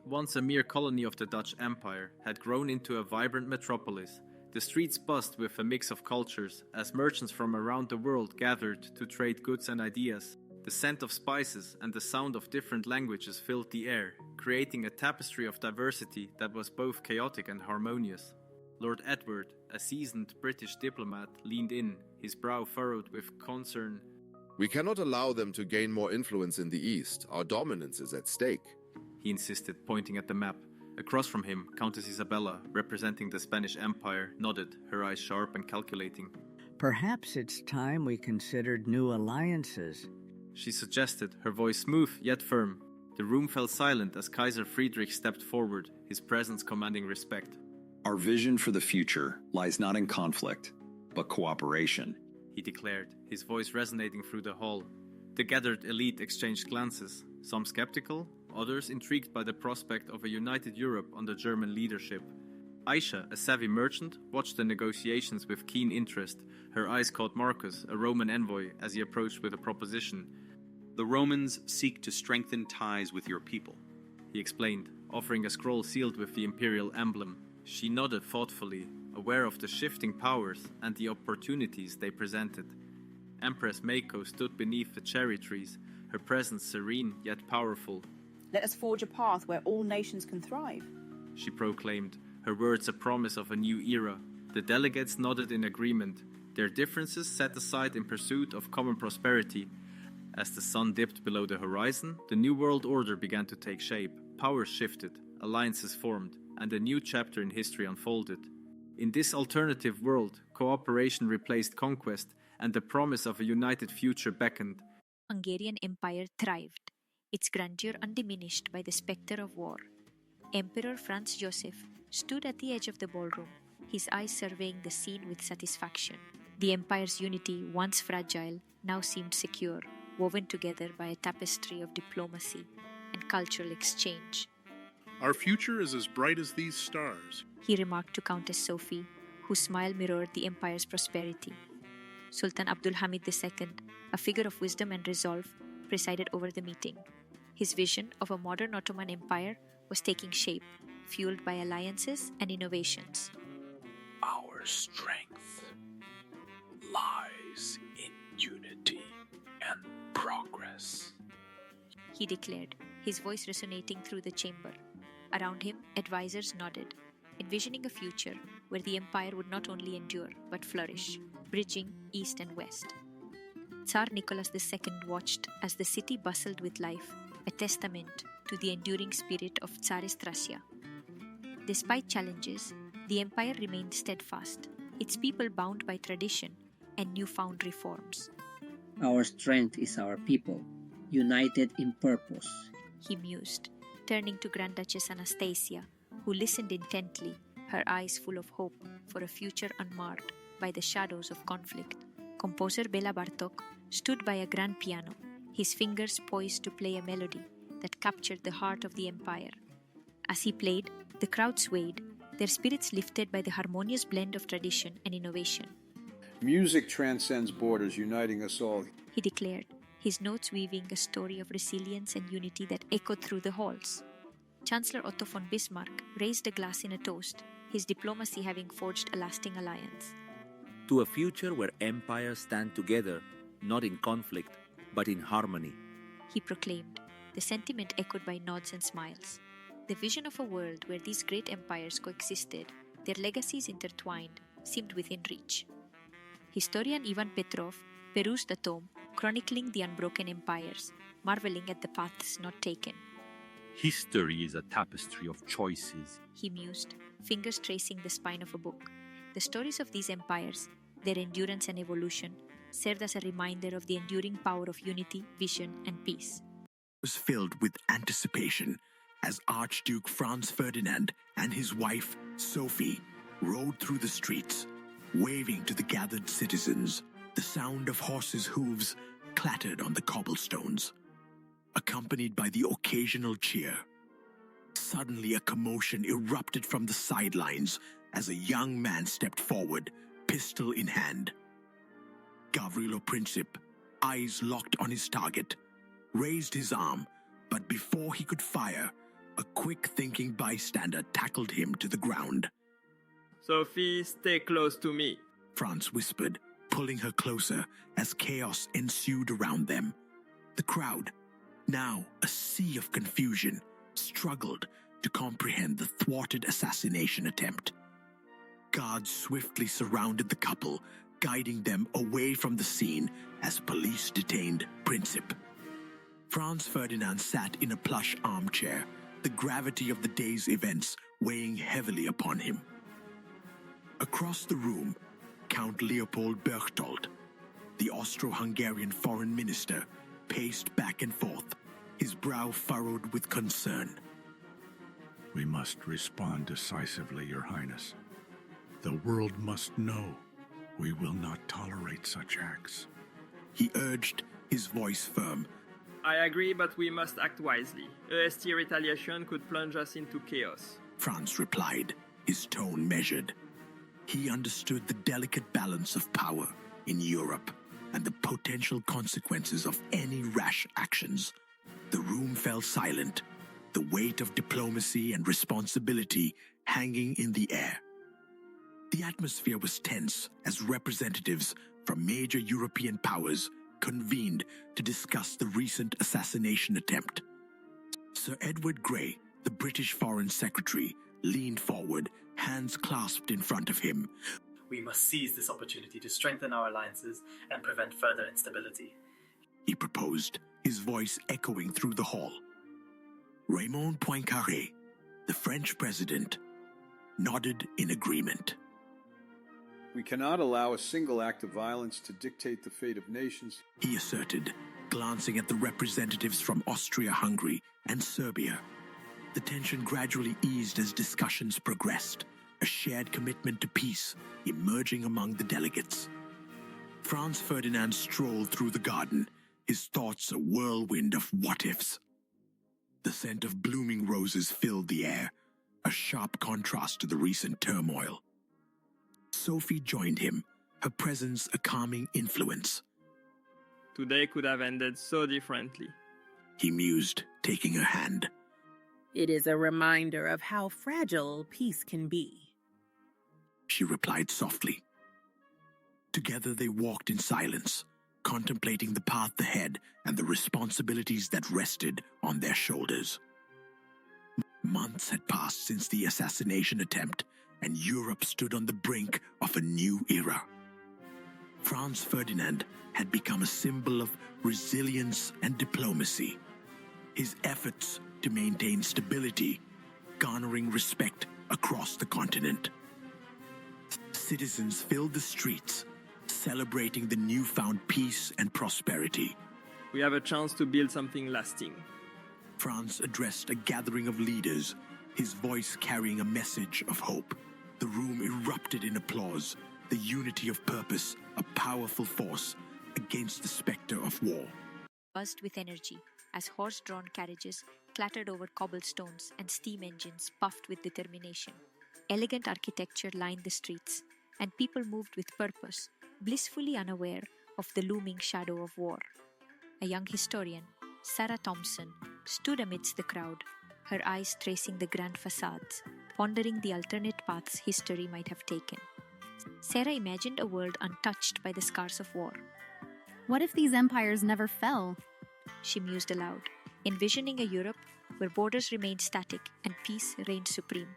Once a mere colony of the Dutch Empire, had grown into a vibrant metropolis. The streets buzzed with a mix of cultures as merchants from around the world gathered to trade goods and ideas. The scent of spices and the sound of different languages filled the air, creating a tapestry of diversity that was both chaotic and harmonious. Lord Edward, a seasoned British diplomat, leaned in, his brow furrowed with concern. We cannot allow them to gain more influence in the East. Our dominance is at stake, he insisted, pointing at the map. Across from him, Countess Isabella, representing the Spanish Empire, nodded, her eyes sharp and calculating. Perhaps it's time we considered new alliances, she suggested, her voice smooth yet firm. The room fell silent as Kaiser Friedrich stepped forward, his presence commanding respect. Our vision for the future lies not in conflict, but cooperation, he declared, his voice resonating through the hall. The gathered elite exchanged glances, some skeptical, others intrigued by the prospect of a united Europe under German leadership. Aisha, a savvy merchant, watched the negotiations with keen interest. Her eyes caught Marcus, a Roman envoy, as he approached with a proposition. The Romans seek to strengthen ties with your people, he explained, offering a scroll sealed with the imperial emblem. She nodded thoughtfully, aware of the shifting powers and the opportunities they presented. Empress Mako stood beneath the cherry trees, her presence serene yet powerful. Let us forge a path where all nations can thrive, she proclaimed, her words a promise of a new era. The delegates nodded in agreement, their differences set aside in pursuit of common prosperity. As the sun dipped below the horizon, the new world order began to take shape. Powers shifted, alliances formed, and a new chapter in history unfolded. In this alternative world, cooperation replaced conquest, and the promise of a united future beckoned. Hungarian Empire thrived, its grandeur undiminished by the spectre of war. Emperor Franz Joseph stood at the edge of the ballroom, his eyes surveying the scene with satisfaction. The empire's unity, once fragile, now seemed secure, woven together by a tapestry of diplomacy and cultural exchange. Our future is as bright as these stars, he remarked to Countess Sophie, whose smile mirrored the empire's prosperity. Sultan Abdulhamid II, a figure of wisdom and resolve, presided over the meeting. His vision of a modern Ottoman Empire was taking shape, fueled by alliances and innovations. Our strength lies in unity and progress, he declared, his voice resonating through the chamber. Around him, advisors nodded, envisioning a future where the empire would not only endure but flourish, bridging east and west. Tsar Nicholas II watched as the city bustled with life, a testament to the enduring spirit of Tsarist Russia. Despite challenges, the empire remained steadfast, its people bound by tradition and newfound reforms. Our strength is our people, united in purpose, he mused, turning to Grand Duchess Anastasia, who listened intently, her eyes full of hope for a future unmarred by the shadows of conflict. Composer Bela Bartok stood by a grand piano, his fingers poised to play a melody that captured the heart of the empire. As he played, the crowd swayed, their spirits lifted by the harmonious blend of tradition and innovation. Music transcends borders, uniting us all, he declared, his notes weaving a story of resilience and unity that echoed through the halls. Chancellor Otto von Bismarck raised a glass in a toast, his diplomacy having forged a lasting alliance. To a future where empires stand together, not in conflict, but in harmony, he proclaimed, the sentiment echoed by nods and smiles. The vision of a world where these great empires coexisted, their legacies intertwined, seemed within reach. Historian Ivan Petrov perused the tome chronicling the unbroken empires, marveling at the paths not taken. History is a tapestry of choices, he mused, fingers tracing the spine of a book. The stories of these empires, their endurance and evolution, served as a reminder of the enduring power of unity, vision, and peace. Was filled with anticipation as Archduke Franz Ferdinand and his wife, Sophie, rode through the streets, waving to the gathered citizens. The sound of horses' hooves clattered on the cobblestones, accompanied by the occasional cheer. Suddenly, a commotion erupted from the sidelines as a young man stepped forward, pistol in hand. Gavrilo Princip, eyes locked on his target, raised his arm, but before he could fire, A quick-thinking bystander tackled him to the ground. Sophie, stay close to me, Franz whispered, pulling her closer as chaos ensued around them. The crowd, now a sea of confusion, struggled to comprehend the thwarted assassination attempt. Guards swiftly surrounded the couple, guiding them away from the scene as police detained Princip. Franz Ferdinand sat in a plush armchair, the gravity of the day's events weighing heavily upon him. Across the room, Count Leopold Berchtold, the Austro-Hungarian foreign minister, paced back and forth, his brow furrowed with concern. We must respond decisively, Your Highness. The world must know we will not tolerate such acts. He urged, his voice firm. I agree, but we must act wisely. A hasty retaliation could plunge us into chaos. Franz replied, his tone measured. He understood the delicate balance of power in Europe and the potential consequences of any rash actions. The room fell silent, the weight of diplomacy and responsibility hanging in the air. The atmosphere was tense as representatives from major European powers convened to discuss the recent assassination attempt. Sir Edward Grey, the British Foreign Secretary, leaned forward, hands clasped in front of him. We must seize this opportunity to strengthen our alliances and prevent further instability, he proposed, his voice echoing through the hall. Raymond Poincaré, the French president, nodded in agreement. We cannot allow a single act of violence to dictate the fate of nations, he asserted, glancing at the representatives from Austria-Hungary and Serbia. The tension gradually eased as discussions progressed, a shared commitment to peace emerging among the delegates. Franz Ferdinand strolled through the garden, his thoughts a whirlwind of what-ifs. The scent of blooming roses filled the air, a sharp contrast to the recent turmoil. Sophie joined him, her presence a calming influence. Today could have ended so differently, he mused, taking her hand. It is a reminder of how fragile peace can be, she replied softly. Together they walked in silence, contemplating the path ahead and the responsibilities that rested on their shoulders. Months had passed since the assassination attempt, and Europe stood on the brink of a new era. Franz Ferdinand had become a symbol of resilience and diplomacy. His efforts to maintain stability, garnering respect across the continent. Citizens filled the streets, celebrating the newfound peace and prosperity. We have a chance to build something lasting. Franz addressed a gathering of leaders, his voice carrying a message of hope. The room erupted in applause, the unity of purpose, a powerful force against the specter of war. Buzzed with energy as horse-drawn carriages clattered over cobblestones and steam engines puffed with determination. Elegant architecture lined the streets, and people moved with purpose, blissfully unaware of the looming shadow of war. A young historian, Sarah Thompson, stood amidst the crowd, her eyes tracing the grand facades, pondering the alternate paths history might have taken. Sarah imagined a world untouched by the scars of war. What if these empires never fell? She mused aloud, envisioning a Europe where borders remained static and peace reigned supreme.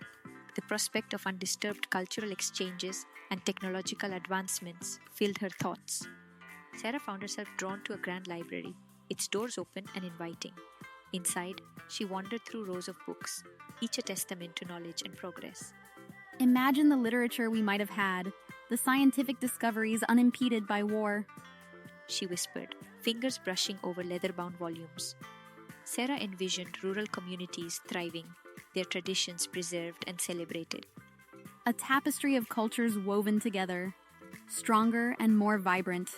The prospect of undisturbed cultural exchanges and technological advancements filled her thoughts. Sarah found herself drawn to a grand library, its doors open and inviting. Inside, she wandered through rows of books, each a testament to knowledge and progress. Imagine the literature we might have had, the scientific discoveries unimpeded by war, she whispered, fingers brushing over leather-bound volumes. Sarah envisioned rural communities thriving, their traditions preserved and celebrated. A tapestry of cultures woven together, stronger and more vibrant,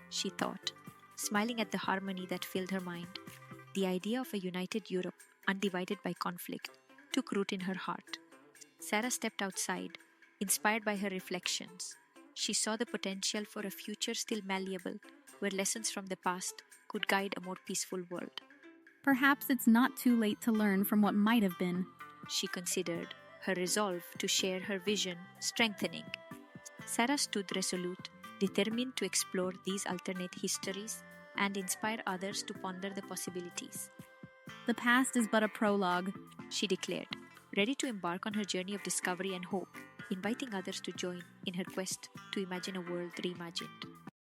she thought, smiling at the harmony that filled her mind. The idea of a united Europe, undivided by conflict, took root in her heart. Sarah stepped outside, inspired by her reflections. She saw the potential for a future still malleable, where lessons from the past could guide a more peaceful world. Perhaps it's not too late to learn from what might have been. She considered, her resolve to share her vision strengthening. Sarah stood resolute, determined to explore these alternate histories and inspire others to ponder the possibilities. The past is but a prologue, she declared, ready to embark on her journey of discovery and hope, inviting others to join in her quest to imagine a world reimagined.